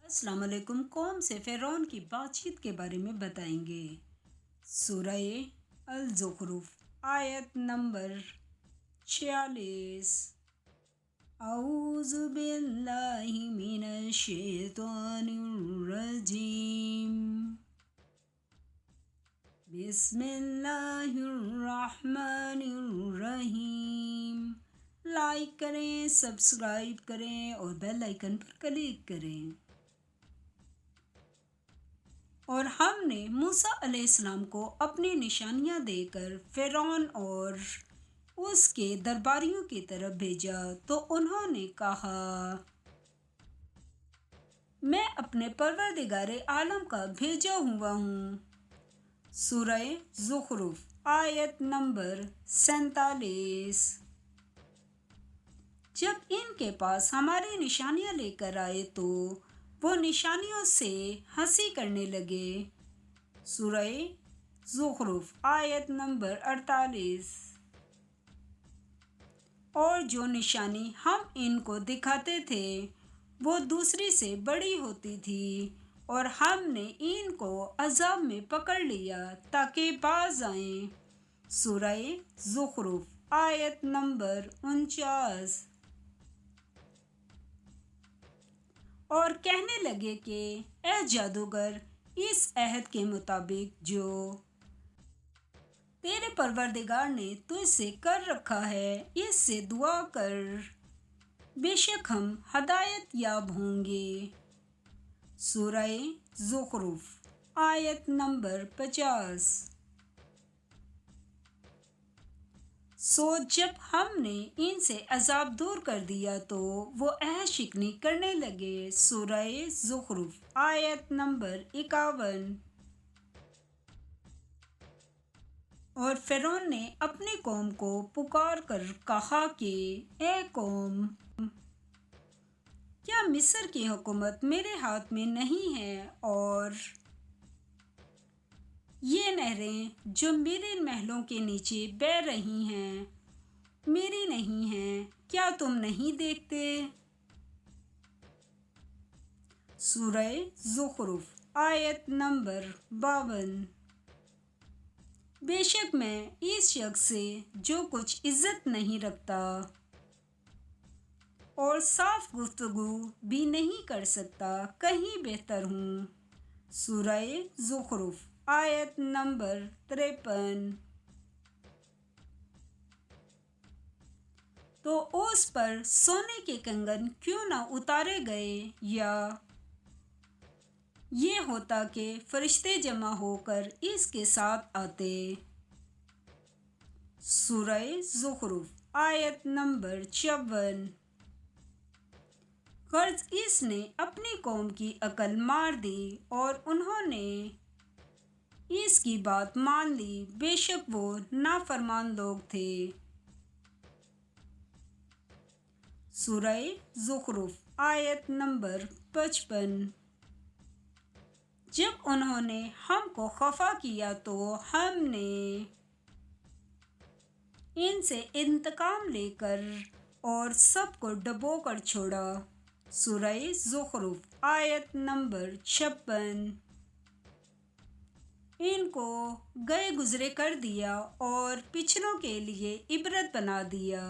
अस्सलाम वालेकुम। कौम से फ़िरौन की बातचीत के बारे में बताएंगे। सूरह अल-ज़ुख़रुफ़ आयत नंबर 46। औज़ु बिल्लाहि मिनश शैतानिर रजीम। बिस्मिल्लाहिर रहमानिर रहीम। लाइक करें, सब्सक्राइब करें और बेल आइकन पर क्लिक करें। और हमने मूसा अलैहिस्सलाम को अपनी निशानियां देकर फ़िरौन और उसके दरबारियों की तरफ भेजा तो उन्होंने कहा, मैं अपने परवरदिगारे आलम का भेजा हुआ हूँ। सूरह ज़ुख़रुफ़ आयत नंबर 47। जब इनके पास हमारी निशानियां लेकर आए तो वो निशानियों से हंसी करने लगे। सूरह ज़ुख़रुफ़ आयत नंबर 48। और जो निशानी हम इनको दिखाते थे वो दूसरी से बड़ी होती थी और हमने इनको अज़ाब में पकड़ लिया ताकि बाज आएं। सूरह ज़ुख़रुफ़ आयत नंबर 49। और कहने लगे कि ए जादूगर, इस अहद के मुताबिक जो तेरे परवरदिगार ने तुझसे कर रखा है इससे दुआ कर, बेशक हम हदायत याब होंगे। सूरह ज़ुख़रुफ़ आयत नंबर 50। जब हमने इनसे अजाब दूर कर दिया तो वो अहद शिकनी करने लगे। सूरह ज़ुख़रुफ़ आयत नंबर 51। और फ़िरौन ने अपनी कौम को पुकार कर कहा कि ए कौम, क्या मिस्र की हुकूमत मेरे हाथ में नहीं है और ये नहरें जो मेरे महलों के नीचे बह रही हैं मेरी नहीं हैं, क्या तुम नहीं देखते? सूरह ज़ुख़रुफ़ आयत नंबर 52। बेशक मैं इस शख्स से जो कुछ इज़्ज़त नहीं रखता और साफ गुफ्तगू भी नहीं कर सकता कहीं बेहतर हूँ। सूरह ज़ुख़रुफ़ आयत नंबर 53। तो उस पर सोने के कंगन क्यों न उतारे गए, या ये होता कि फरिश्ते जमा होकर इसके साथ आते। सूरह ज़ुख़रुफ़ आयत नंबर 54। गर्ज इसने अपनी कौम की अकल मार दी और उन्होंने इसकी बात मान ली, बेशक वो नाफरमान लोग थे। सूरह ज़ुख़रुफ़ आयत नंबर 55। जब उन्होंने हमको खफा किया तो हमने इनसे इंतकाम लेकर और सबको डबो कर छोड़ा। सूरह ज़ुख़रुफ़ आयत नंबर 56। इनको गए गुज़रे कर दिया और पिछलों के लिए इबरत बना दिया।